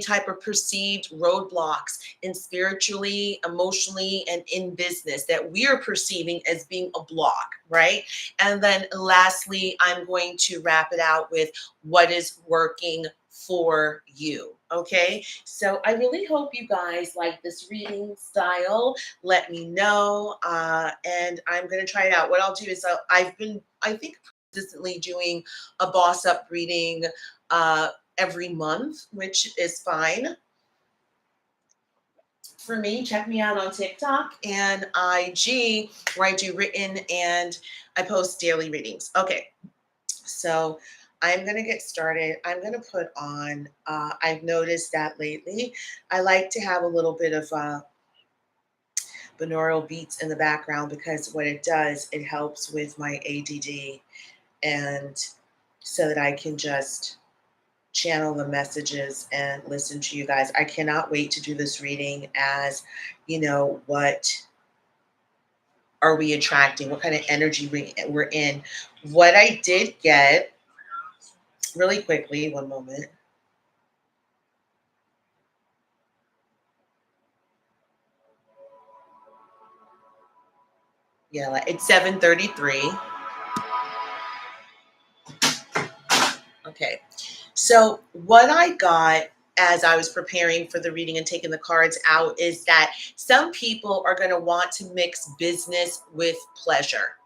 type of perceived roadblocks in spiritually, emotionally, and in business that we are perceiving as being a block, right? And then lastly, I'm going to wrap it out with what is working for you. Okay, so I really hope you guys like this reading style. Let me know, and I'm going to try it out. What I'll do is I think, consistently doing a boss up reading every month, which is fine for me. Check me out on TikTok and IG, where I do written and I post daily readings. Okay, so I'm going to get started. I'm going to put on, I've noticed that lately, I like to have a little bit of binaural beats in the background because what it does, it helps with my ADD, and so that I can just channel the messages and listen to you guys. I cannot wait to do this reading as, what are we attracting? What kind of energy we're in? What I did get really quickly, one moment. Yeah, it's 7:33. Okay. So what I got as I was preparing for the reading and taking the cards out is that some people are going to want to mix business with pleasure.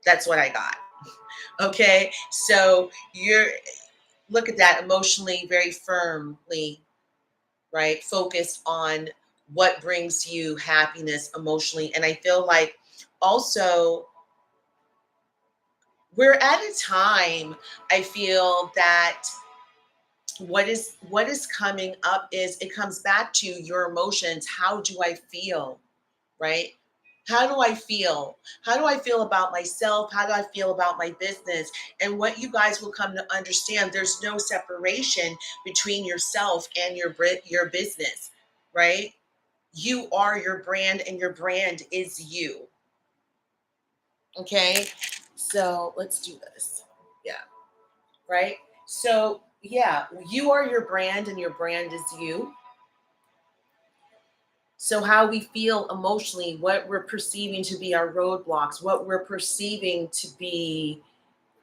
That's what I got. Okay. So look at that, emotionally, very firmly, right? Focused on what brings you happiness emotionally. And I feel like also we're at a time, I feel that what is coming up is it comes back to your emotions. How do I feel? Right? How do I feel? How do I feel about myself? How do I feel about my business? And what you guys will come to understand, there's no separation between yourself and your business, right? You are your brand and your brand is you. Okay? So, let's do this. Yeah. Right? So, yeah, you are your brand and your brand is you. So, how we feel emotionally, what we're perceiving to be our roadblocks, what we're perceiving to be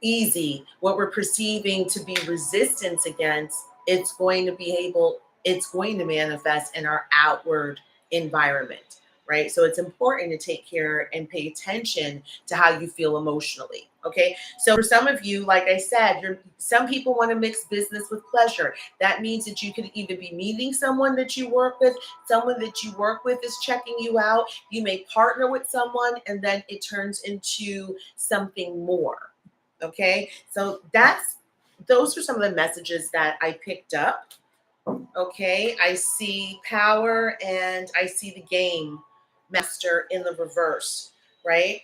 easy, what we're perceiving to be resistance against, it's going to manifest in our outward environment, right? So it's important to take care and pay attention to how you feel emotionally. Okay. So for some of you, like I said, some people want to mix business with pleasure. That means that you could either be meeting someone that you work with, someone that you work with is checking you out. You may partner with someone and then it turns into something more. Okay, so those are some of the messages that I picked up. Okay, I see power and I see the game master in the reverse, right?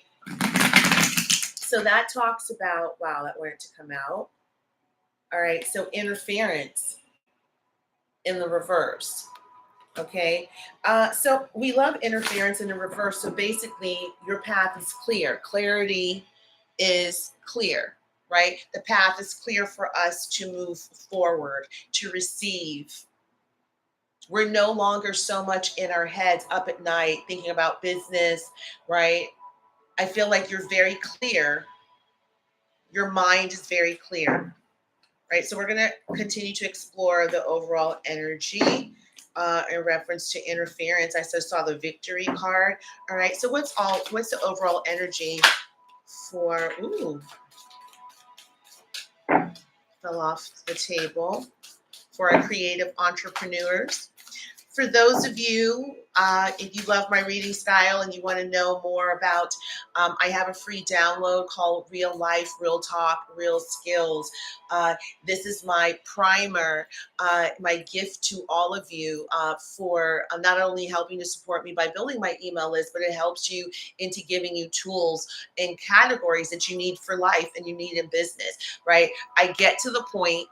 So that talks about, wow, that wanted to come out. All right, so interference in the reverse. Okay, so we love interference in the reverse. So basically, your path is clear. Clarity is clear, right? The path is clear for us to move forward, to receive. We're no longer so much in our heads up at night thinking about business, right? I feel like you're very clear. Your mind is very clear, right? So we're going to continue to explore the overall energy in reference to interference. I also saw the victory card. All right. So what's the overall energy for, fell off the table, for our creative entrepreneurs? For those of you, if you love my reading style and you want to know more about, I have a free download called Real Life, Real Talk, Real Skills. This is my primer, my gift to all of you for not only helping to support me by building my email list, but it helps you into giving you tools and categories that you need for life and you need in business, right? I get to the point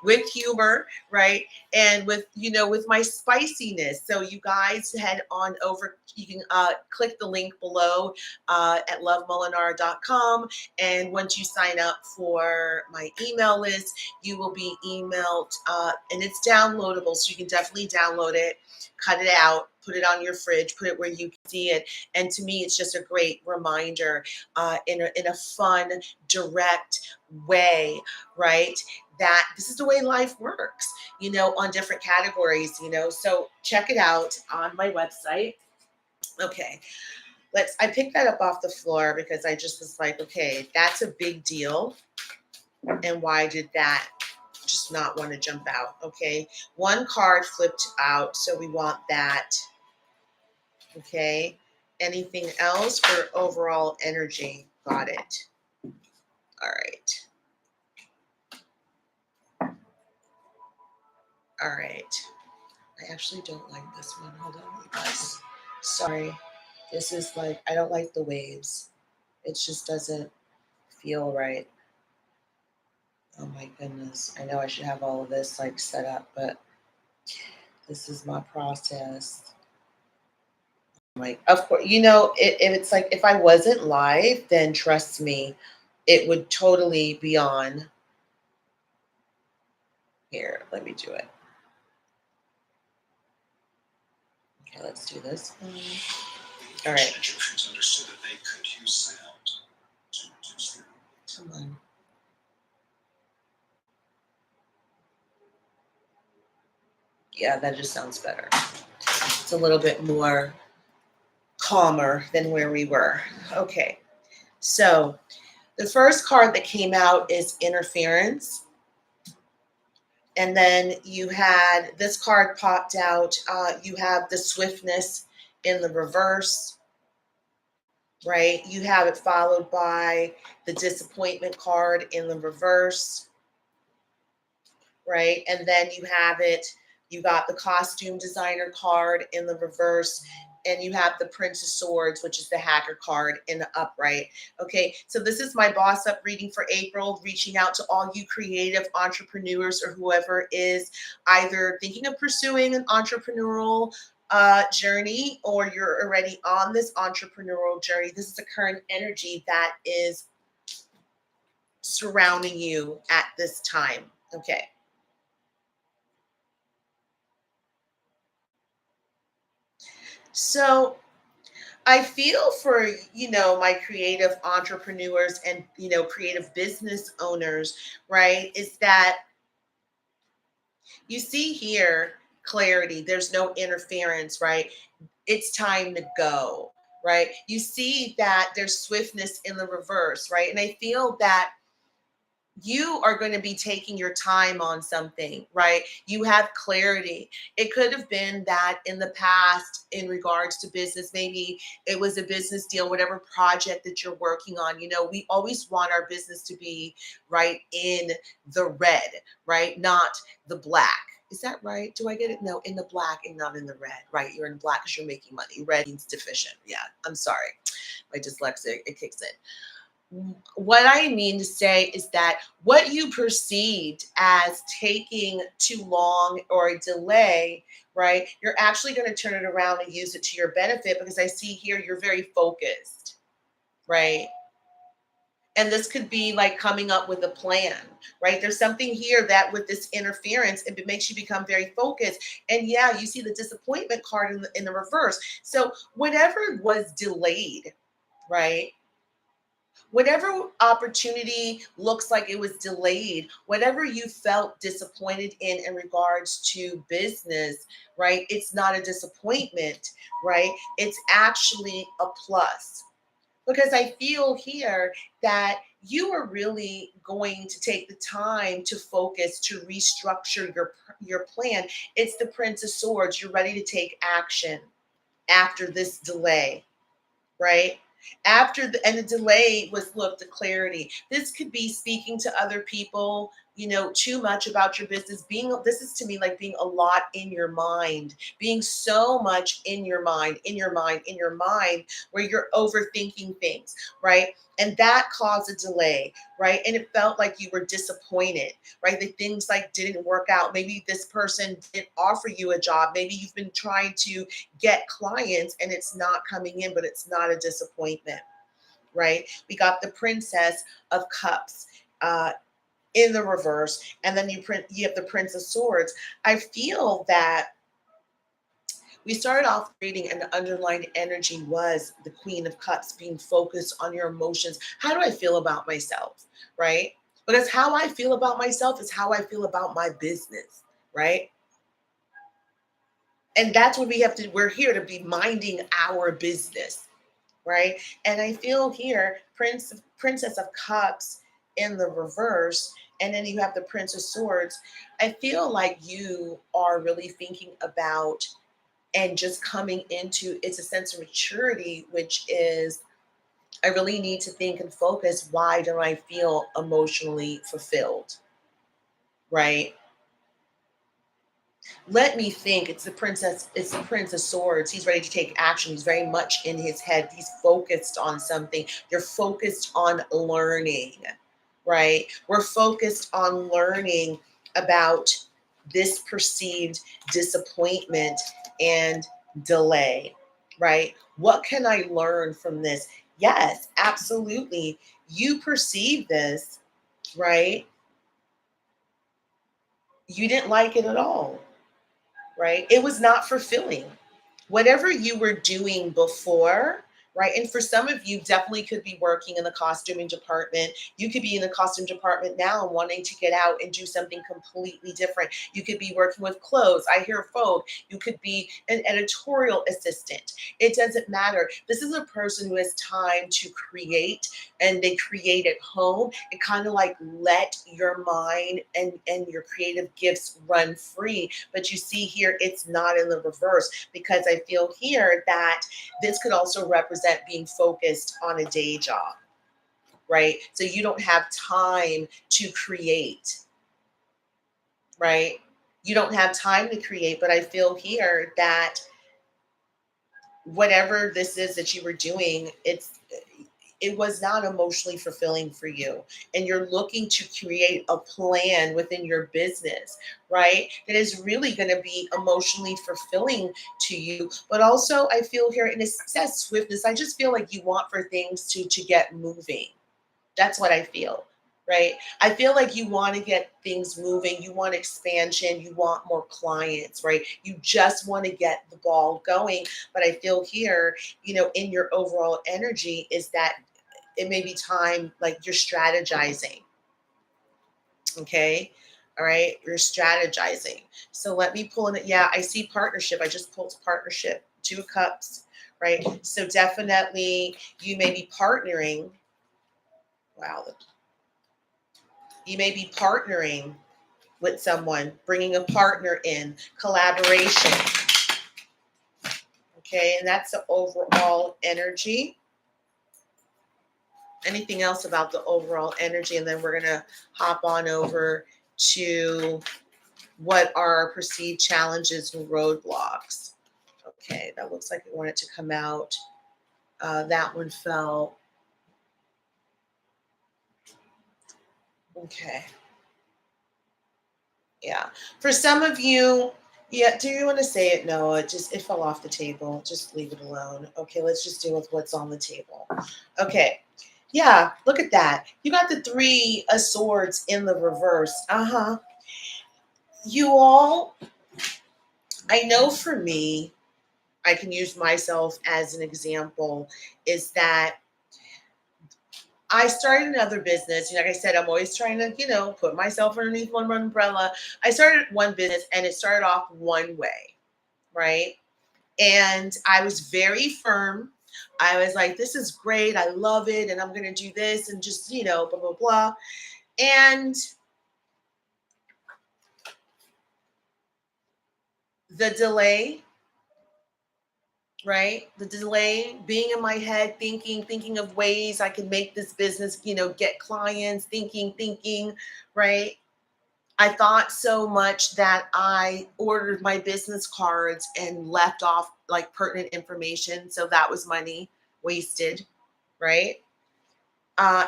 with humor, right? And with, with my spiciness. So you guys head on over, you can click the link below at lovemolinar.com. And once you sign up for my email list, you will be emailed, and it's downloadable. So you can definitely download it, cut it out, put it on your fridge, put it where you can see it. And to me, it's just a great reminder in a fun, direct way, right? That this is the way life works, on different categories, So check it out on my website. Okay. I picked that up off the floor because I just was like, okay, that's a big deal. And why did that just not want to jump out? Okay. One card flipped out. So we want that. Okay. Anything else for overall energy? Got it. All right. All right. I actually don't like this one. Hold on, you guys. Sorry. This is like, I don't like the waves. It just doesn't feel right. Oh my goodness. I know I should have all of this like set up, but this is my process. Like, of course, if it's like, if I wasn't live, then trust me, it would totally be on. Here, let me do it. Okay, let's do this. All right. Understood that they could use sound. Come on. Yeah, that just sounds better. It's a little bit more calmer than where we were. Okay. So the first card that came out is interference. And then you had this card popped out. You have the swiftness in the reverse, right? You have it followed by the disappointment card in the reverse, right? And then you got the costume designer card in the reverse, and you have the Prince of Swords, which is the hacker card, in the upright. Okay, so this is my boss up reading for April, reaching out to all you creative entrepreneurs or whoever is either thinking of pursuing an entrepreneurial journey, or you're already on this entrepreneurial journey. This is the current energy that is surrounding you at this time. Okay. So I feel for, my creative entrepreneurs and, creative business owners, right? Is that you see here clarity, there's no interference, right? It's time to go, right? You see that there's swiftness in the reverse, right? And I feel that you are going to be taking your time on something, right? You have clarity. It could have been that in the past, in regards to business, maybe it was a business deal, whatever project that you're working on. We always want our business to be right in the red, right? Not the black. Is that right? Do I get it? No, in the black and not in the red, right? You're in black because you're making money. Red means deficient. Yeah, I'm sorry. My dyslexia, it kicks in. What I mean to say is that what you perceived as taking too long or a delay, right? You're actually going to turn it around and use it to your benefit, because I see here you're very focused, right? And this could be like coming up with a plan, right? There's something here that with this interference, it makes you become very focused. And yeah, you see the disappointment card in the reverse. So whatever was delayed, right? Whatever opportunity looks like it was delayed, whatever you felt disappointed in regards to business, right? It's not a disappointment, right? It's actually a plus. Because I feel here that you are really going to take the time to focus, to restructure your plan. It's the Prince of Swords. You're ready to take action after this delay, right? And the delay was, look, the clarity. This could be speaking to other people, too much about your business. This is to me like being a lot in your mind, being so much in your mind, where you're overthinking things, right? And that caused a delay, right? And it felt like you were disappointed, right? That things like didn't work out. Maybe this person didn't offer you a job. Maybe you've been trying to get clients and it's not coming in, but it's not a disappointment, right? We got the Princess of Cups. In the reverse, and then you have the Prince of Swords. I feel that we started off reading, and the underlying energy was the Queen of Cups, being focused on your emotions. How do I feel about myself, right? Because how I feel about myself is how I feel about my business, right? And that's what we're here to be minding our business, right? And I feel here, Princess of Cups in the reverse, and then you have the Prince of Swords. I feel like you are really thinking about and just coming into it's a sense of maturity, which is I really need to think and focus. Why don't I feel emotionally fulfilled? Right? Let me think. It's the Prince of Swords. He's ready to take action. He's very much in his head. He's focused on something. You're focused on learning, right? We're focused on learning about this perceived disappointment and delay, right? What can I learn from this? Yes, absolutely. You perceive this, right? You didn't like it at all, right? It was not fulfilling. Whatever you were doing before, right? And for some of you, definitely could be working in the costuming department. You could be in the costume department now and wanting to get out and do something completely different. You could be working with clothes. I hear folk. You could be an editorial assistant. It doesn't matter. This is a person who has time to create, and they create at home and kind of like let your mind and your creative gifts run free. But you see here, it's not in the reverse, because I feel here that this could also represent being focused on a day job, right? So you don't have time to create, right? You don't have time to create, but I feel here that whatever this is that you were doing, it was not emotionally fulfilling for you, and you're looking to create a plan within your business, right, that is really going to be emotionally fulfilling to you. But also I feel here, and it says swiftness, I just feel like you want for things to get moving. That's what I feel, right? I feel like you want to get things moving. You want expansion. You want more clients, right? You just want to get the ball going. But I feel here, in your overall energy is that it may be time, like you're strategizing. Okay. All right. You're strategizing. So let me pull in it. Yeah, I see partnership. I just pulled partnership, 2 of Cups, right? So definitely you may be partnering. Wow. You may be partnering with someone, bringing a partner in, collaboration. Okay. And that's the overall energy. Anything else about the overall energy? And then we're going to hop on over to what are perceived challenges and roadblocks. Okay. That looks like it wanted to come out. That one fell. Okay. Yeah. For some of you, yeah, do you want to say it? No, it fell off the table. Just leave it alone. Okay, let's just deal with what's on the table. Okay. Yeah, look at that. You got the 3 of Swords in the reverse. Uh-huh. You all, I know for me, I can use myself as an example, is that I started another business. Like I said, I'm always trying to, put myself underneath one umbrella. I started one business and it started off one way, right? And I was very firm. I was like, this is great. I love it. And I'm going to do this and just, blah, blah, blah. And the delay, right? The delay, being in my head, thinking of ways I can make this business, get clients, thinking, right? I thought so much that I ordered my business cards and left off like pertinent information. So that was money wasted, right?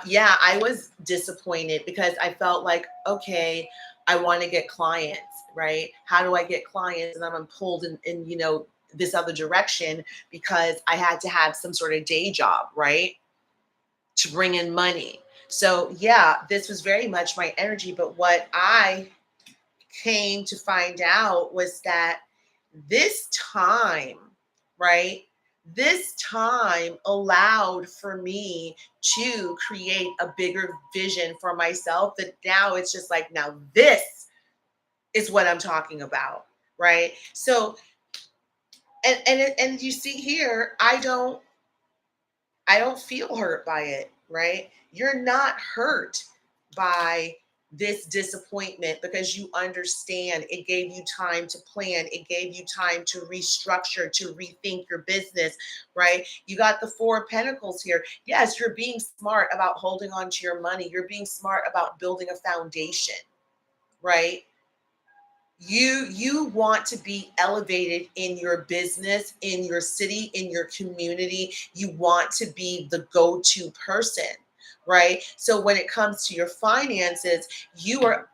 Yeah, I was disappointed because I felt like, okay, I want to get clients, right? How do I get clients? And I'm pulled in, this other direction because I had to have some sort of day job, right? To bring in money. So yeah, this was very much my energy. But what I came to find out was that this time, right? This time allowed for me to create a bigger vision for myself. That now it's just like, now this is what I'm talking about, right? So, and you see here, I don't feel hurt by it, right? You're not hurt by this disappointment because you understand it gave you time to plan. It gave you time to restructure, to rethink your business, right? You got the Four of Pentacles here. Yes, you're being smart about holding on to your money. You're being smart about building a foundation, right? You want to be elevated in your business, in your city, in your community. You want to be the go-to person, right? So when it comes to your finances, you are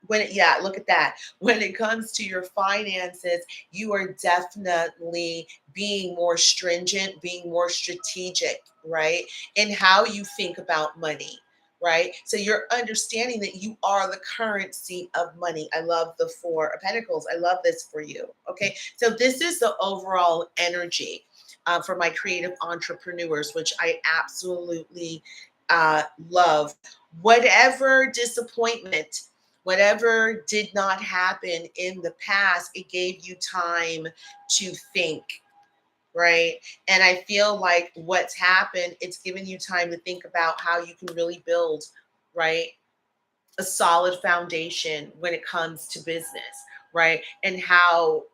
yeah, look at that. When it comes to your finances, you are definitely being more stringent, being more strategic, right? In how you think about money, right? So you're understanding that you are the currency of money. I love the Four of Pentacles. I love this for you. Okay. So this is the overall energy for my creative entrepreneurs, which I absolutely love. Whatever disappointment, whatever did not happen in the past, it gave you time to think, right? And I feel like what's happened, it's given you time to think about how you can really build, right? A solid foundation when it comes to business, right? And how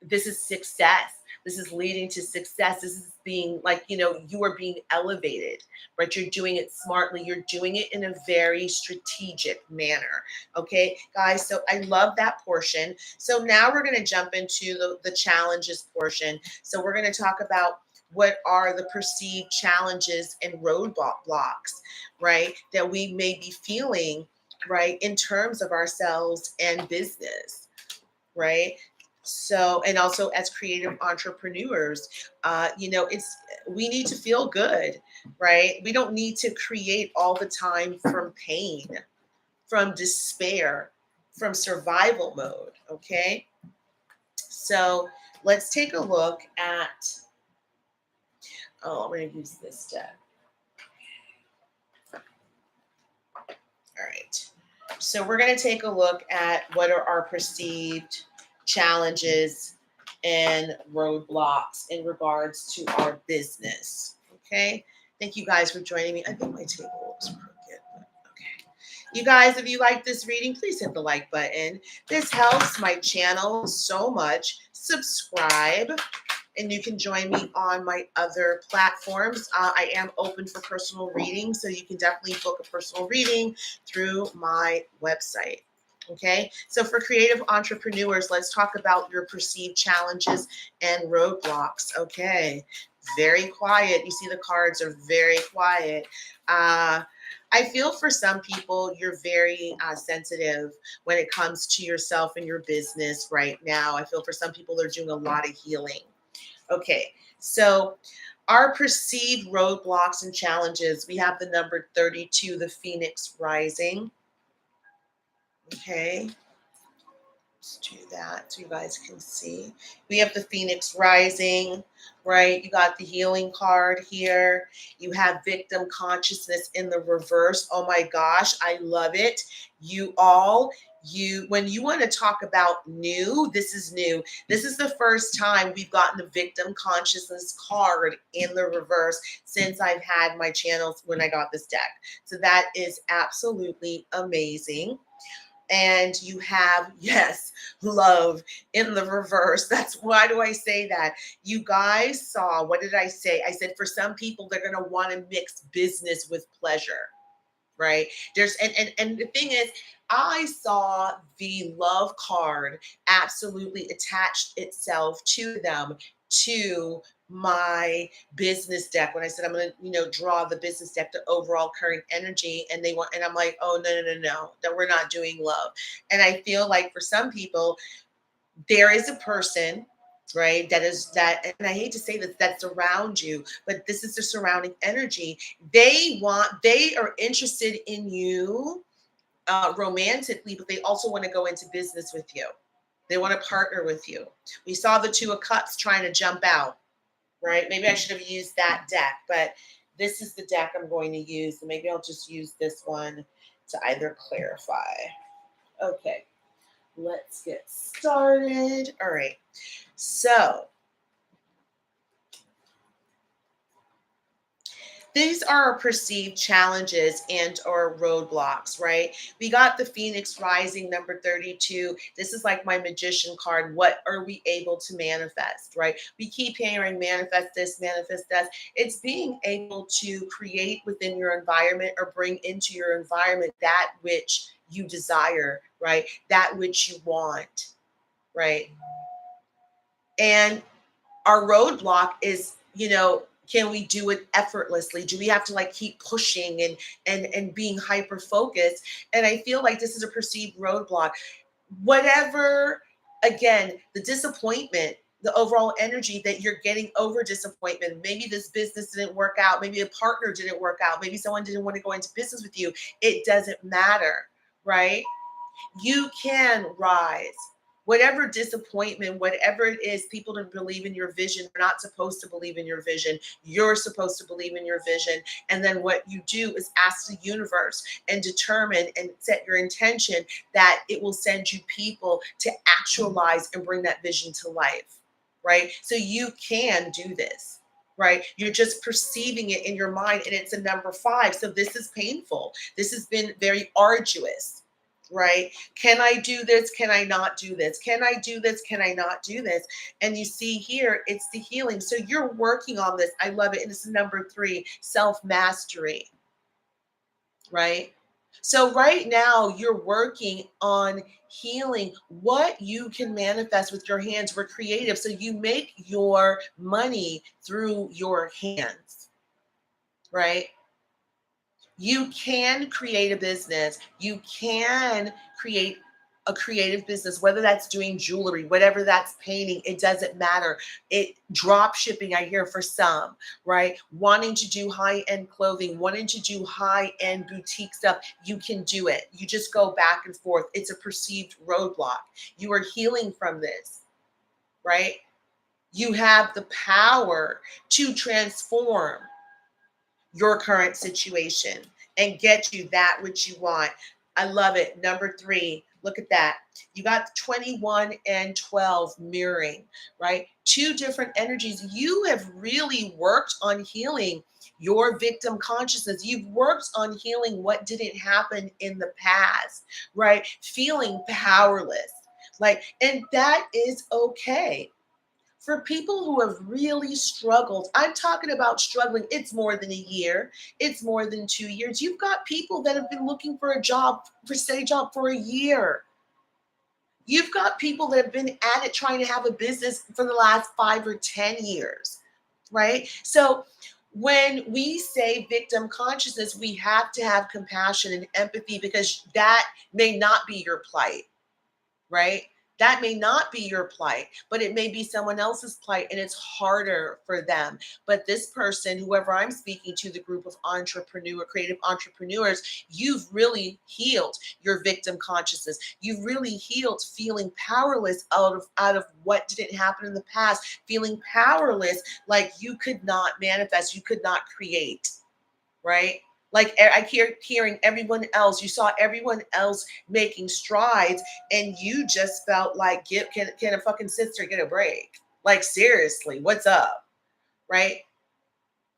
this is success. This is leading to success. This is being like, you are being elevated, right? You're doing it smartly. You're doing it in a very strategic manner. Okay, guys. So I love that portion. So now we're going to jump into the challenges portion. So we're going to talk about what are the perceived challenges and roadblocks, right? That we may be feeling, right? In terms of ourselves and business, right? So, and also as creative entrepreneurs, it's we need to feel good, right? We don't need to create all the time from pain, from despair, from survival mode. Okay, so let's take a look at. Oh, I'm going to use this deck. All right. So we're going to take a look at what are our perceived challenges and roadblocks in regards to our business. Okay. Thank you guys for joining me. I think my table was crooked. Okay. You guys, if you like this reading, please hit the like button. This helps my channel so much. Subscribe. And you can join me on my other platforms. I am open for personal reading, so you can definitely book a personal reading through my website. Okay, so for creative entrepreneurs, let's talk about your perceived challenges and roadblocks. Okay, very quiet. You see the cards are very quiet. I feel for some people, you're very sensitive when it comes to yourself and your business right now. I feel for some people, they're doing a lot of healing. Okay, so our perceived roadblocks and challenges, we have the number 32, the Phoenix rising. Okay, let's do that so you guys can see. We have the Phoenix rising, right? You got the healing card here. You have victim consciousness in the reverse. Oh my gosh, I love it. When you want to talk about new, this is new. This is the first time we've gotten the victim consciousness card in the reverse since I've had my channels when I got this deck. So that is absolutely amazing. And you have, yes, love in the reverse. Why do I say that? You guys saw, what did I say? I said, for some people, they're going to want to mix business with pleasure, right? There's and the thing is, I saw the love card absolutely attached itself to them, to my business deck when I said I'm going to, draw the business deck, the overall current energy, and they want, and I'm like, oh, no, no, no, no, that we're not doing love. And I feel like for some people, there is a person, right, that is that, and I hate to say this, that's around you, but this is the surrounding energy. They are interested in you romantically, but they also want to go into business with you. They want to partner with you. We saw the Two of Cups trying to jump out, right? Maybe I should have used that deck, but this is the deck I'm going to use. And maybe I'll just use this one to either clarify. Okay, let's get started. All right. So these are perceived challenges and or roadblocks, right? We got the Phoenix Rising number 32. This is like my magician card. What are we able to manifest, right? We keep hearing manifest this, manifest that. It's being able to create within your environment or bring into your environment that which you desire, right? That which you want, right? And our roadblock is, can we do it effortlessly? Do we have to like keep pushing and being hyper focused? And I feel like this is a perceived roadblock. Whatever, again, the disappointment, the overall energy that you're getting over disappointment. Maybe this business didn't work out. Maybe a partner didn't work out. Maybe someone didn't want to go into business with you. It doesn't matter, right? You can rise. Whatever disappointment, whatever it is, people don't believe in your vision. They're not supposed to believe in your vision. You're supposed to believe in your vision. And then what you do is ask the universe and determine and set your intention that it will send you people to actualize and bring that vision to life, right? So you can do this. Right? You're just perceiving it in your mind, and it's a number 5. So this is painful. This has been very arduous, right? Can I do this? Can I not do this? Can I do this? Can I not do this? And you see here, it's the healing. So you're working on this. I love it. And it's number 3, self-mastery, right? So right now you're working on healing what you can manifest with your hands. We're creative. So you make your money through your hands, right? You can create a business. You can create a creative business, whether that's doing jewelry, whatever that's painting, it doesn't matter. It drop shipping, I hear for some, right? Wanting to do high-end clothing, wanting to do high-end boutique stuff, you can do it. You just go back and forth. It's a perceived roadblock. You are healing from this, right? You have the power to transform your current situation and get you that which you want. I love it. Number 3, look at that. You got 21 and 12 mirroring, right? 2 different energies. You have really worked on healing your victim consciousness. You've worked on healing what didn't happen in the past, right? Feeling powerless. And that is okay. For people who have really struggled, I'm talking about struggling. It's more than a year. It's more than 2 years. You've got people that have been looking for a job, for steady job for a year. You've got people that have been at it trying to have a business for the last 5 or 10 years, right? So when we say victim consciousness, we have to have compassion and empathy because that may not be your plight, right? That may not be your plight, but it may be someone else's plight and it's harder for them. But this person, whoever I'm speaking to, the group of creative entrepreneurs, you've really healed your victim consciousness. You've really healed feeling powerless out of what didn't happen in the past, feeling powerless like you could not manifest, you could not create, right? Like I keep hearing everyone else, you saw everyone else making strides and you just felt like, can a fucking sister get a break? Like seriously, what's up, right?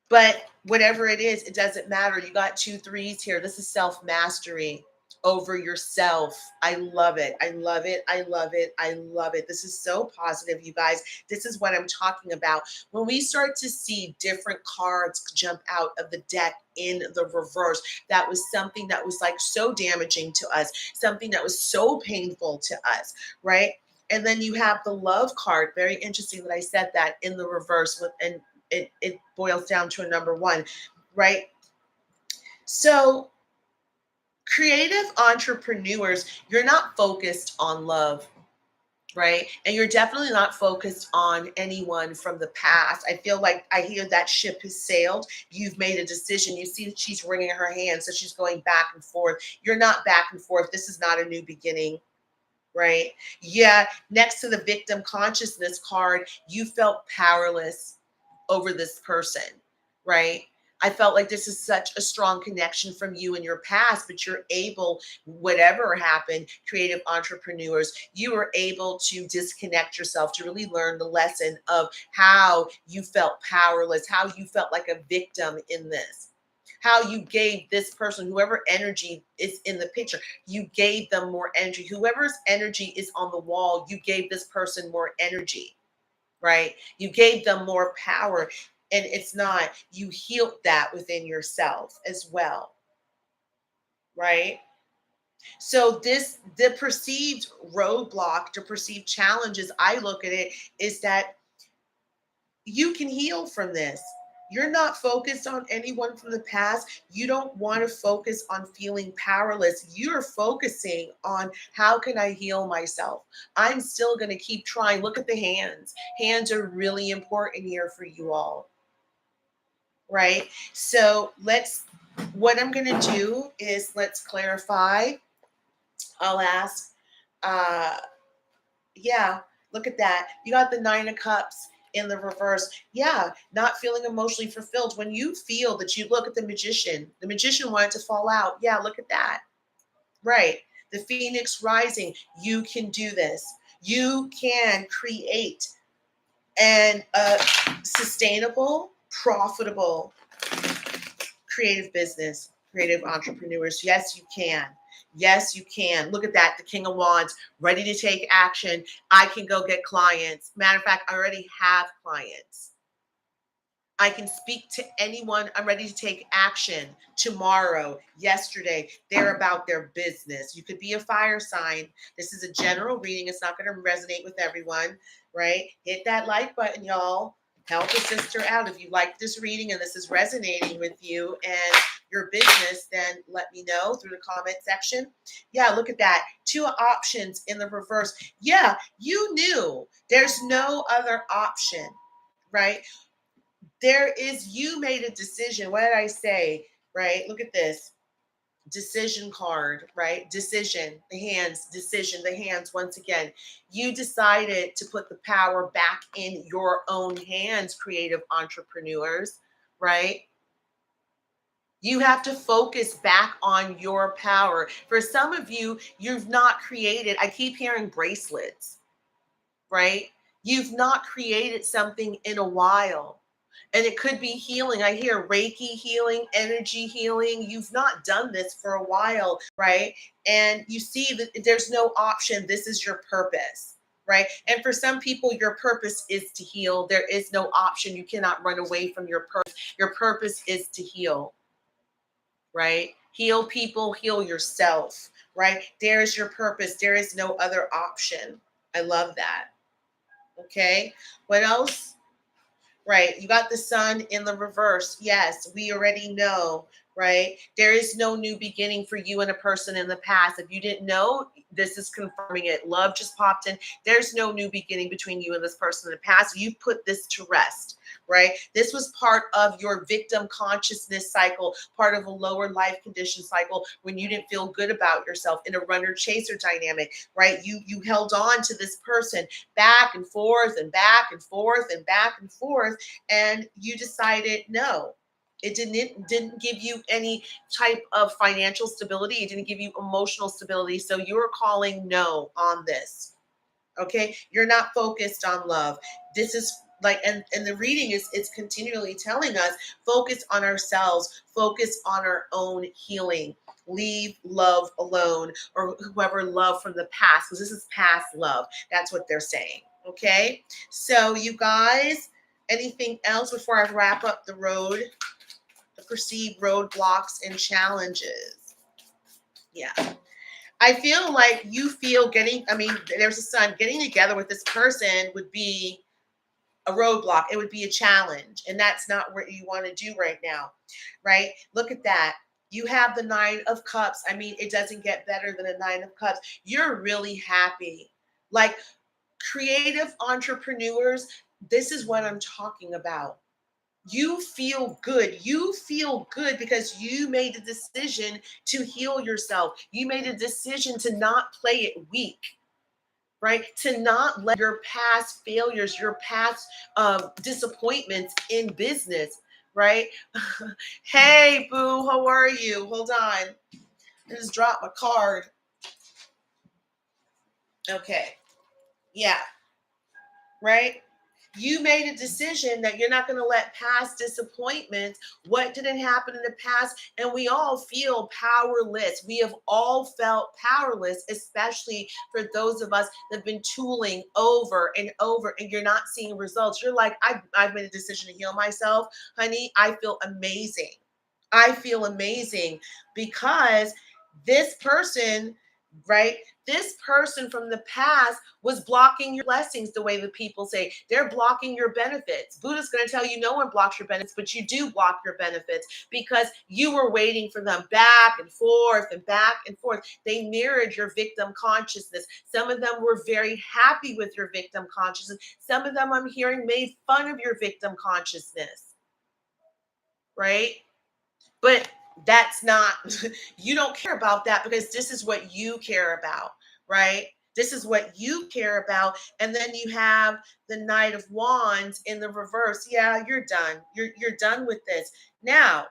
But whatever it is, it doesn't matter. You got 2 3s here. This is self-mastery, over yourself. I love it. I love it. I love it. I love it. This is so positive, you guys. This is what I'm talking about. When we start to see different cards jump out of the deck in the reverse, that was something that was like so damaging to us, something that was so painful to us, right? And then you have the love card. Very interesting that I said that in the reverse, and it boils down to a number one, right? So creative entrepreneurs, you're not focused on love, right? And you're definitely not focused on anyone from the past. I feel like I hear that ship has sailed. You've made a decision. You see that she's wringing her hands, so she's going back and forth. You're not back and forth. This is not a new beginning, right? Yeah, next to the victim consciousness card, you felt powerless over this person, right? I felt like this is such a strong connection from you in your past, but you're able, whatever happened, creative entrepreneurs, you were able to disconnect yourself to really learn the lesson of how you felt powerless, how you felt like a victim in this, how you gave this person, whoever energy is in the picture, you gave them more energy. Whoever's energy is on the wall, you gave this person more energy, right? You gave them more power. And it's not, you healed that within yourself as well, right? So the perceived roadblock, the perceived challenges, I look at it, is that you can heal from this. You're not focused on anyone from the past. You don't want to focus on feeling powerless. You're focusing on how can I heal myself? I'm still going to keep trying. Look at the hands. Hands are really important here for you all, right? So what I'm going to do is let's clarify. I'll ask, uh, yeah, look at that. You got the Nine of Cups in the reverse. Yeah, not feeling emotionally fulfilled. When you feel that, you look at the magician wanted to fall out. Yeah, look at that. Right. The Phoenix rising. You can do this. You can create an sustainable, profitable, creative business, creative entrepreneurs. Yes, you can. Yes, you can. Look at that. The King of Wands, ready to take action. I can go get clients. Matter of fact, I already have clients. I can speak to anyone. I'm ready to take action tomorrow, yesterday. They're about their business. You could be a fire sign. This is a general reading. It's not going to resonate with everyone, right? Hit that like button, y'all. Help a sister out. If you like this reading and this is resonating with you and your business, then let me know through the comment section. Yeah, look at that. Two options in the reverse. Yeah, you knew there's no other option, right? You made a decision. What did I say? Right? Look at this decision card, right? Decision, the hands, decision, the hands. Once again, you decided to put the power back in your own hands, creative entrepreneurs, right? You have to focus back on your power. For some of you, you've not created, I keep hearing bracelets, right? You've not created something in a while. And it could be healing. I hear Reiki healing, energy healing. You've not done this for a while, right? And you see that there's no option. This is your purpose, right? And for some people, your purpose is to heal. There is no option. You cannot run away from your purpose. Your purpose is to heal, right? Heal people, heal yourself, right? There is your purpose. There is no other option. I love that. Okay. What else? Right. You got the sun in the reverse. Yes, we already know, right? There is no new beginning for you and a person in the past. If you didn't know, this is confirming it. Love just popped in. There's no new beginning between you and this person in the past. You put this to rest, right? This was part of your victim consciousness cycle, part of a lower life condition cycle when you didn't feel good about yourself in a runner chaser dynamic, right? You held on to this person back and forth and back and forth and back and forth, and you decided no. It didn't give you any type of financial stability. It didn't give you emotional stability. So you're calling no on this. Okay? You're not focused on love. This is Like, and the reading is continually telling us, focus on ourselves, focus on our own healing, leave love alone, or whoever love from the past, because this is past love. That's what they're saying. Okay, so you guys, anything else before I wrap up the perceived roadblocks and challenges? Yeah, I feel like you feel getting, I mean, there's a son, getting together with this person would be a roadblock. It would be a challenge. And that's not what you want to do right now, right? Look at that. You have the Nine of Cups. I mean, it doesn't get better than a Nine of Cups. You're really happy. Like, creative entrepreneurs, this is what I'm talking about. You feel good. You feel good because you made a decision to heal yourself. You made a decision to not play it weak, right? To not let your past failures, your past disappointments in business, right? Hey, boo, how are you? Hold on. I just dropped my card. Okay. Yeah. Right? You made a decision that you're not going to let past disappointments, what didn't happen in the past, and we all feel powerless. We have all felt powerless, especially for those of us that have been tooling over and over, and you're not seeing results. You're like, I've made a decision to heal myself. Honey, I feel amazing. I feel amazing because this person, right? This person from the past was blocking your blessings, the way that people say. They're blocking your benefits. Buddha's going to tell you no one blocks your benefits, but you do block your benefits because you were waiting for them back and forth and back and forth. They mirrored your victim consciousness. Some of them were very happy with your victim consciousness. Some of them, I'm hearing, made fun of your victim consciousness, right? But that's not, you don't care about that because this is what you care about, right? This is what you care about. And then you have the Knight of Wands in the reverse. Yeah, you're done. You're done with this. Now,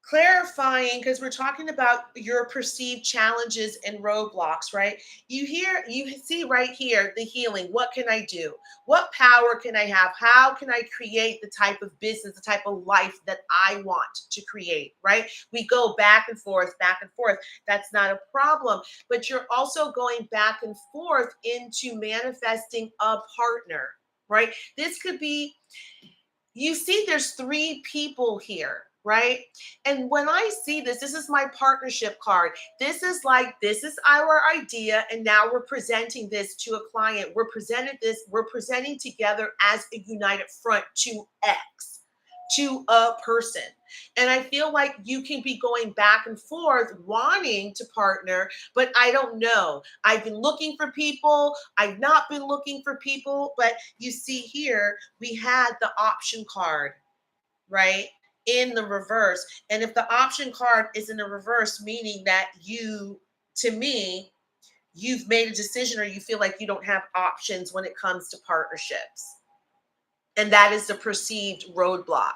clarifying, because we're talking about your perceived challenges and roadblocks, right? You see right here the healing. What can I do? What power can I have? How can I create the type of business, the type of life that I want to create, right? We go back and forth, back and forth. That's not a problem. But you're also going back and forth into manifesting a partner, right? This could be, you see, there's three people here, right? And when I see this, this is my partnership card. This is like, this is our idea. And now we're presenting this to a client. We're presenting together as a united front to X, to a person. And I feel like you can be going back and forth wanting to partner, but I don't know. I've been looking for people. I've not been looking for people. But you see here, we had the option card, right? In the reverse. And if the option card is in the reverse, meaning that you, to me, you've made a decision or you feel like you don't have options when it comes to partnerships. And that is the perceived roadblock,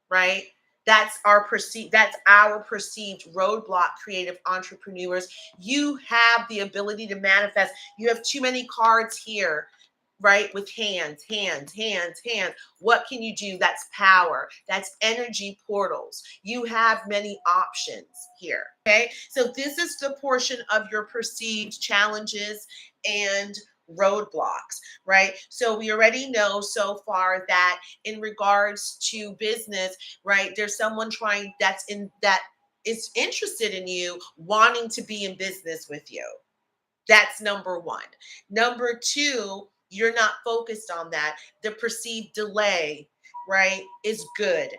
right? That's our perceived roadblock, creative entrepreneurs. You have the ability to manifest. You have too many cards here, right? With hands, hands, hands, hands. What can you do? That's power. That's energy portals. You have many options here. Okay. So this is the portion of your perceived challenges and roadblocks, right? So we already know so far that in regards to business, right, there's someone trying that is interested in you, wanting to be in business with you. That's number one. Number two, you're not focused on that. The perceived delay, right, is good.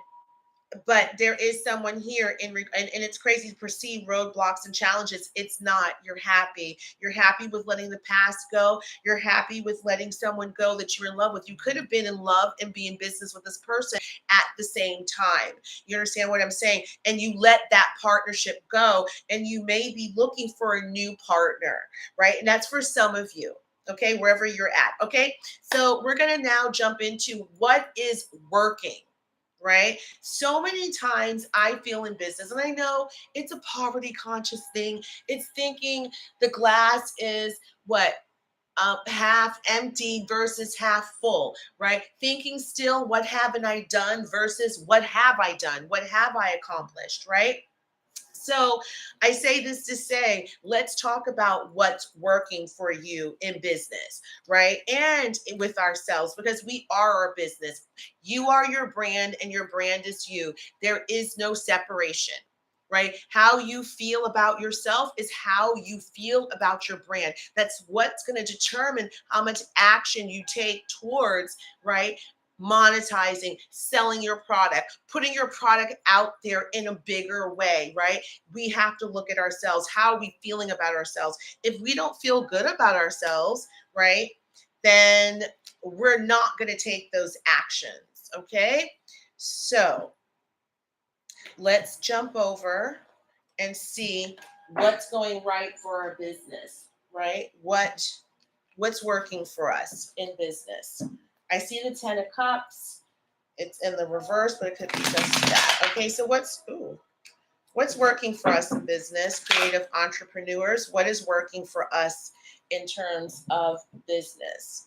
But there is someone here and it's crazy, perceived roadblocks and challenges. It's not. You're happy. You're happy with letting the past go. You're happy with letting someone go that you're in love with. You could have been in love and be in business with this person at the same time. You understand what I'm saying? And you let that partnership go, and you may be looking for a new partner, right? And that's for some of you. Okay, wherever you're at. Okay, so we're going to now jump into what is working, right? So many times I feel in business, and I know it's a poverty conscious thing. It's thinking the glass is what? half empty versus half full, right? Thinking still, what haven't I done versus what have I done? What have I accomplished, right? So I say this to say, let's talk about what's working for you in business, right? And with ourselves, because we are our business. You are your brand and your brand is you. There is no separation. Right? How you feel about yourself is how you feel about your brand. That's what's going to determine how much action you take towards, right? Monetizing, selling your product, putting your product out there in a bigger way, right? We have to look at ourselves. How are we feeling about ourselves? If we don't feel good about ourselves, right, then we're not going to take those actions. Okay. So let's jump over and see what's going right for our business, right? What's working for us in business. I see the 10 of Cups. It's in the reverse, but it could be just that. Okay, so what's working for us in business, creative entrepreneurs? What is working for us in terms of business?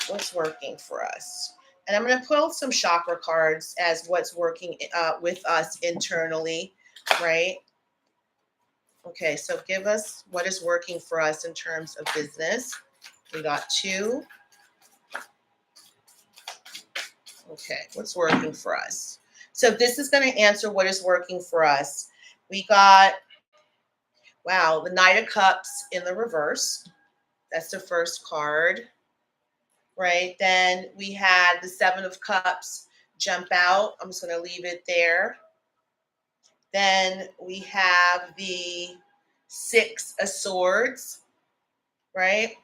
What's working for us? And I'm going to pull some chakra cards as what's working with us internally, right? Okay, so give us what is working for us in terms of business. We got 2. Okay, what's working for us? So this is going to answer what is working for us. We got, wow, the Knight of Cups in the reverse. That's the first card, right? Then we had the 7 of Cups jump out. I'm just going to leave it there. Then we have the 6 of Swords, right?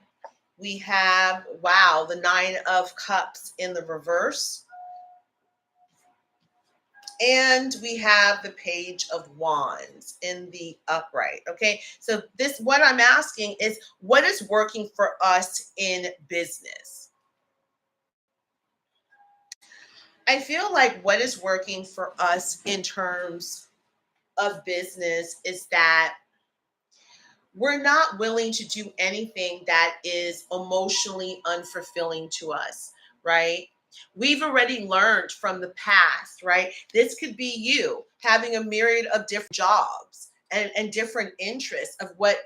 We have, wow, the 9 of Cups in the reverse. And we have the Page of Wands in the upright. Okay, so what I'm asking is, what is working for us in business? I feel like what is working for us in terms of business is that we're not willing to do anything that is emotionally unfulfilling to us, right? We've already learned from the past, right? This could be you having a myriad of different jobs and different interests of what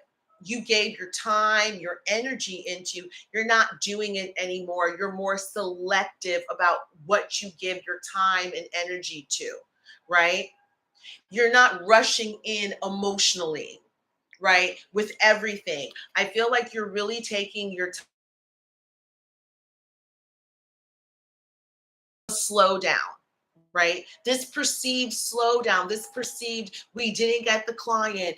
you gave your time, your energy into. You're not doing it anymore. You're more selective about what you give your time and energy to, right? You're not rushing in emotionally, right? With everything. I feel like you're really taking your time to slow down, right? This perceived slowdown, this perceived we didn't get the client.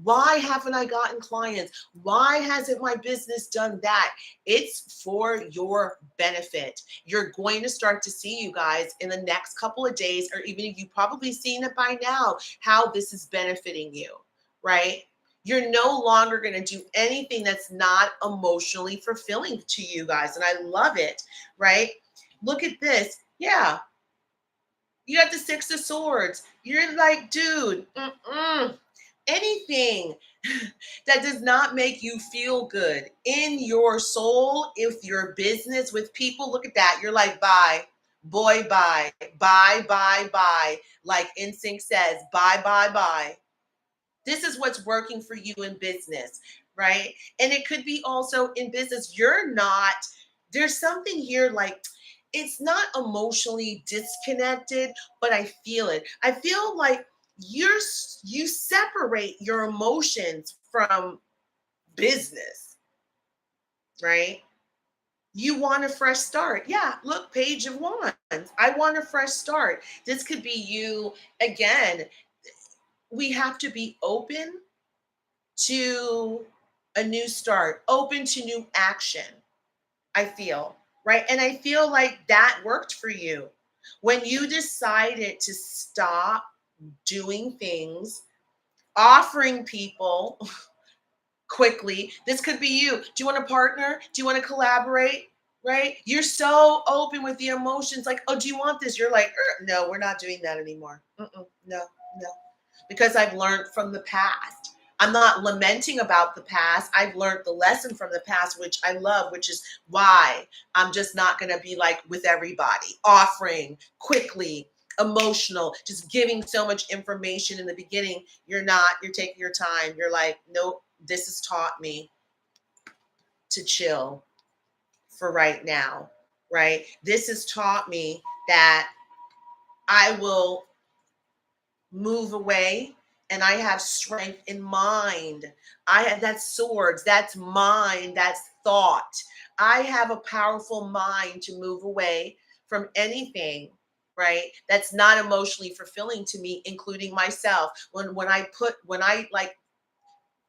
Why haven't I gotten clients? Why hasn't my business done that? It's for your benefit. You're going to start to see, you guys, in the next couple of days, or even if you've probably seen it by now, how this is benefiting you, right? You're no longer going to do anything that's not emotionally fulfilling to you guys. And I love it, right? Look at this. Yeah, you got the 6 of Swords. You're like, dude, anything that does not make you feel good in your soul, if your business with people, look at that. You're like, bye, boy, bye, bye, bye, bye. Like NSYNC says, bye, bye, bye. This is what's working for you in business, right? And it could be also in business. There's something here like, it's not emotionally disconnected, but I feel it. I feel like you separate your emotions from business, right? You want a fresh start. Yeah, look, Page of Wands. I want a fresh start. This could be you again. We have to be open to a new start, open to new action, I feel, right? And I feel like that worked for you. When you decided to stop doing things, offering people quickly, this could be you. Do you want to partner? Do you want to collaborate? Right? You're so open with the emotions, like, oh, do you want this? You're like, no, we're not doing that anymore. No, no. Because I've learned from the past. I'm not lamenting about the past. I've learned the lesson from the past, which I love, which is why I'm just not going to be like with everybody, offering quickly, emotional, just giving so much information in the beginning. You're taking your time. You're like, nope, this has taught me to chill for right now, right? This has taught me that I will move away and I have strength in mind. That's swords, that's mind, that's thought. I have a powerful mind to move away from anything, right? That's not emotionally fulfilling to me, including myself. When I like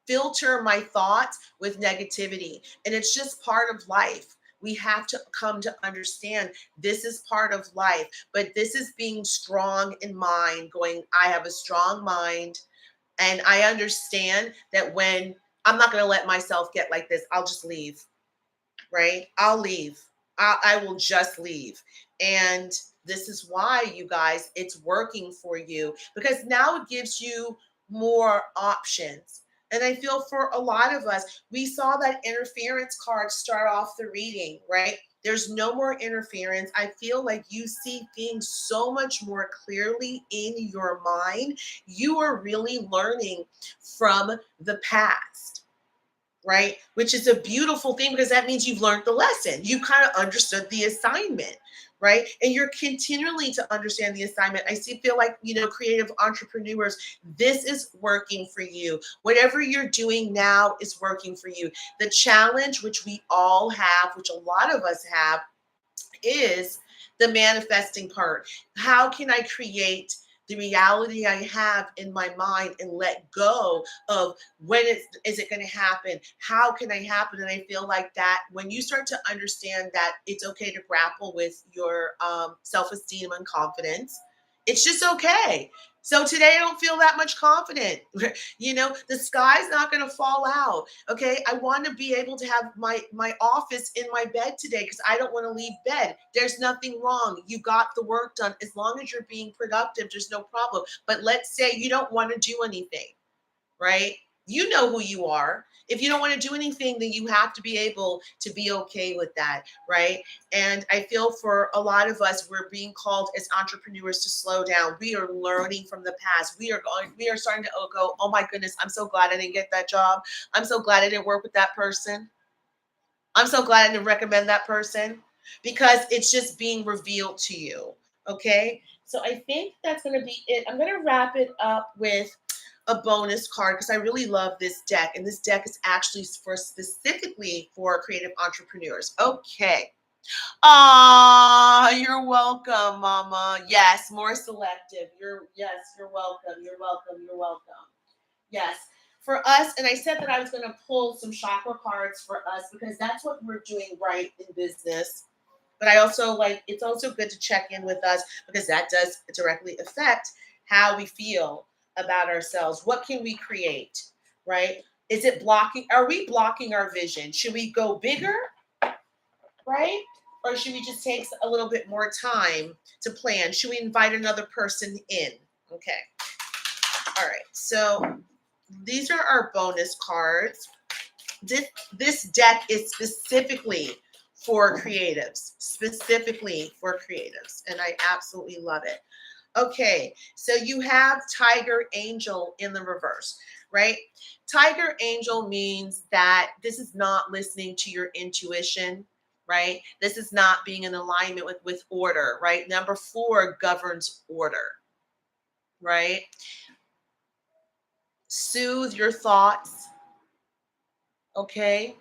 filter my thoughts with negativity. And it's just part of life. We have to come to understand this is part of life, but this is being strong in mind, going, I have a strong mind. And I understand that when I'm not going to let myself get like this, I'll just leave, right? I'll leave. I will just leave. And this is why, you guys, it's working for you because now it gives you more options. And I feel for a lot of us, we saw that interference card start off the reading, right? There's no more interference. I feel like you see things so much more clearly in your mind. You are really learning from the past, right? Which is a beautiful thing because that means you've learned the lesson. You kind of understood the assignment, right? And you're continually to understand the assignment. Feel like, creative entrepreneurs, this is working for you. Whatever you're doing now is working for you. The challenge, which we all have, which a lot of us have, is the manifesting part. How can I create the reality I have in my mind and let go of is it going to happen? How can I happen? And I feel like that when you start to understand that it's okay to grapple with your self-esteem and confidence, it's just okay. So today I don't feel that much confident. The sky's not going to fall out. Okay. I want to be able to have my office in my bed today because I don't want to leave bed. There's nothing wrong. You got the work done. As long as you're being productive, there's no problem. But let's say you don't want to do anything, right? You know who you are. If you don't want to do anything, then you have to be able to be okay with that, right? And I feel for a lot of us, we're being called as entrepreneurs to slow down. We are learning from the past. We are starting to go, oh my goodness, I'm so glad I didn't get that job. I'm so glad I didn't work with that person. I'm so glad I didn't recommend that person because it's just being revealed to you. Okay. So I think that's going to be it. I'm going to wrap it up with a bonus card because I really love this deck. And this deck is actually specifically for creative entrepreneurs. Okay. You're welcome, Mama. Yes, more selective. You're welcome. You're welcome. You're welcome. Yes. For us, and I said that I was going to pull some chakra cards for us because that's what we're doing right in business. But I also it's also good to check in with us because that does directly affect how we feel about ourselves. What can we create, right? Is it blocking? Are we blocking our vision? Should we go bigger, right? Or should we just take a little bit more time to plan? Should we invite another person in? Okay. All right. So these are our bonus cards. This deck is specifically for creatives, and I absolutely love it. Okay, so you have Tiger Angel in the reverse, right? Tiger Angel means that this is not listening to your intuition, right? This is not being in alignment with order, right? Number 4 governs order, right? Soothe your thoughts, okay?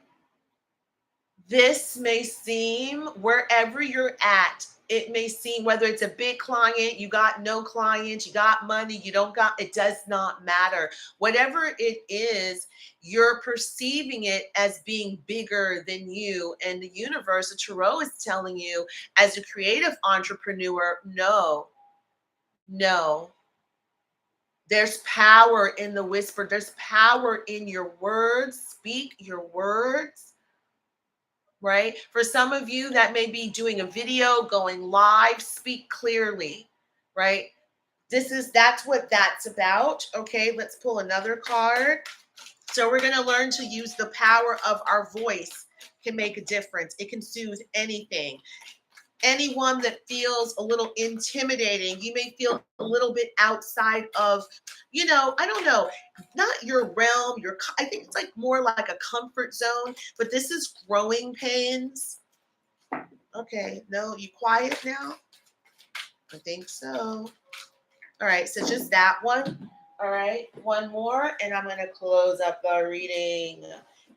This may seem, wherever you're at, it may seem, whether it's a big client, you got no clients, you got money, you don't got, it does not matter. Whatever it is, you're perceiving it as being bigger than you. And the universe, the tarot is telling you as a creative entrepreneur, no. There's power in the whisper. There's power in your words. Speak your words. Right? For some of you, that may be doing a video, going live, speak clearly, right? That's what that's about. Okay, let's pull another card. So we're going to learn to use the power of our voice can make a difference. It can soothe anything. Anyone that feels a little intimidating, you may feel a little bit outside of, I don't know, not your realm, I think it's like more like a comfort zone, but this is growing pains. Okay, no, you quiet now? I think so. All right, so just that one. All right, one more, and I'm going to close up the reading.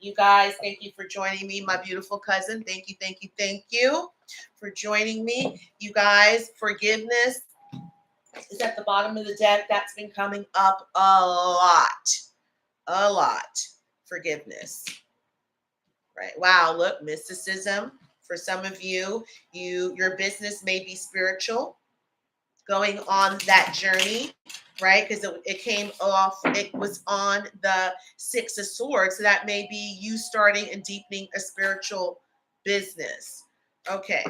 You guys, thank you for joining me, my beautiful cousin. Thank you, thank you, thank you for joining me. You guys, forgiveness is at the bottom of the deck. That's been coming up a lot. A lot. Forgiveness. Right. Wow, look, mysticism. For some of you, your business may be spiritual, going on that journey, right? Because it came off, it was on the Six of Swords. So that may be you starting and deepening a spiritual business. Okay.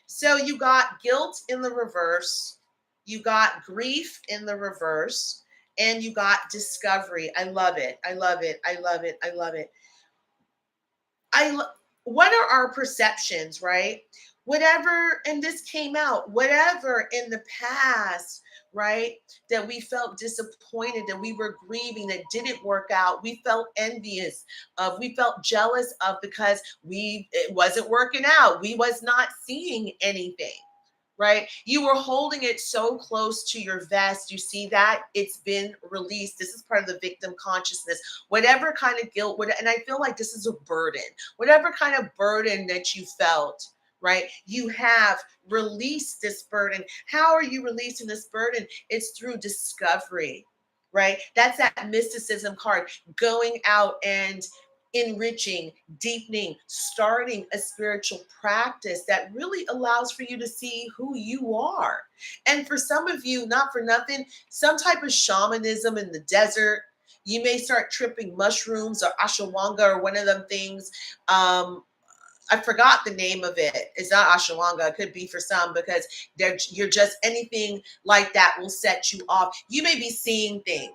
So you got guilt in the reverse, you got grief in the reverse, and you got discovery. I love it. I love it. I love it. I love it. What are our perceptions, right? Whatever, and this came out, whatever in the past, right, that we felt disappointed, that we were grieving, that didn't work out, we felt envious of, we felt jealous of, because it wasn't working out, we was not seeing anything, right? You were holding it so close to your vest. You see that? It's been released. This is part of the victim consciousness. Whatever kind of guilt, and I feel like this is a burden, whatever kind of burden that you felt, right? You have released this burden. How are you releasing this burden? It's through discovery, right? That's that mysticism card, going out and enriching, deepening, starting a spiritual practice that really allows for you to see who you are. And for some of you, not for nothing, some type of shamanism in the desert. You may start tripping mushrooms or ashwagandha or one of them things. I forgot the name of it. It's not ashwagandha. It could be for some, because you're just, anything like that will set you off. You may be seeing things.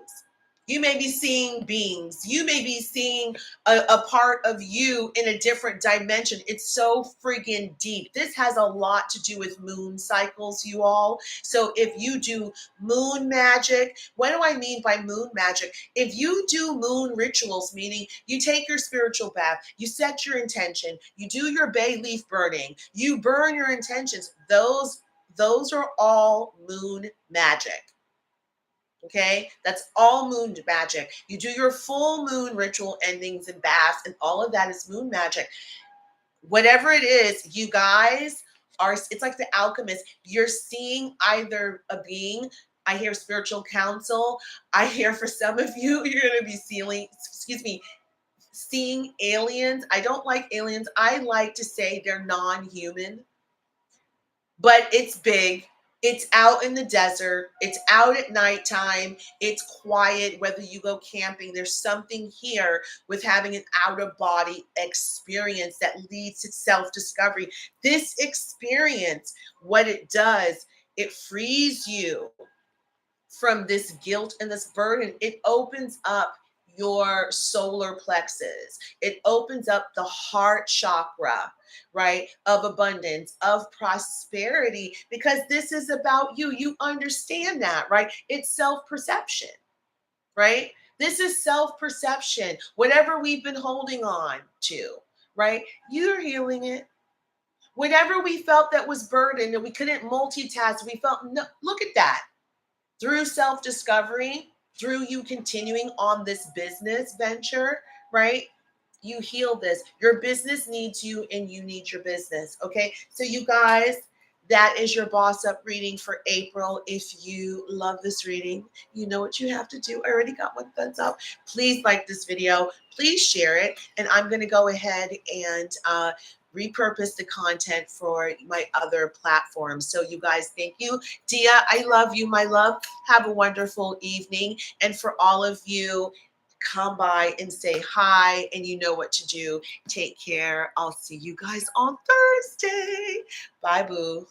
You may be seeing beings. You may be seeing a part of you in a different dimension. It's so friggin' deep. This has a lot to do with moon cycles, you all. So if you do moon magic, what do I mean by moon magic? If you do moon rituals, meaning you take your spiritual bath, you set your intention, you do your bay leaf burning, you burn your intentions, those are all moon magic. Okay, that's all moon magic. You do your full moon ritual endings and baths, and all of that is moon magic. Whatever it is, you guys it's like the alchemist. You're seeing either a being. I hear spiritual counsel. I hear, for some of you, you're going to be seeing aliens. I don't like aliens. I like to say they're non-human, but it's big. It's out in the desert. It's out at nighttime. It's quiet. Whether you go camping, there's something here with having an out-of-body experience that leads to self-discovery. This experience, what it does, it frees you from this guilt and this burden. It opens up your solar plexus. It opens up the heart chakra, right? Of abundance, of prosperity, because this is about you. You understand that, right? It's self-perception, right? This is self-perception. Whatever we've been holding on to, right? You're healing it. Whatever we felt that was burdened and we couldn't multitask, we felt, no, look at that. Through self-discovery, through you continuing on this business venture, right? You heal this. Your business needs you and you need your business. Okay. So you guys, that is your boss up reading for April. If you love this reading, you know what you have to do. I already got one thumbs up. Please like this video. Please share it. And I'm going to go ahead and repurpose the content for my other platforms. So you guys, thank you. Dia, I love you, my love. Have a wonderful evening. And for all of you, come by and say hi, and you know what to do. Take care. I'll see you guys on Thursday. Bye, boo.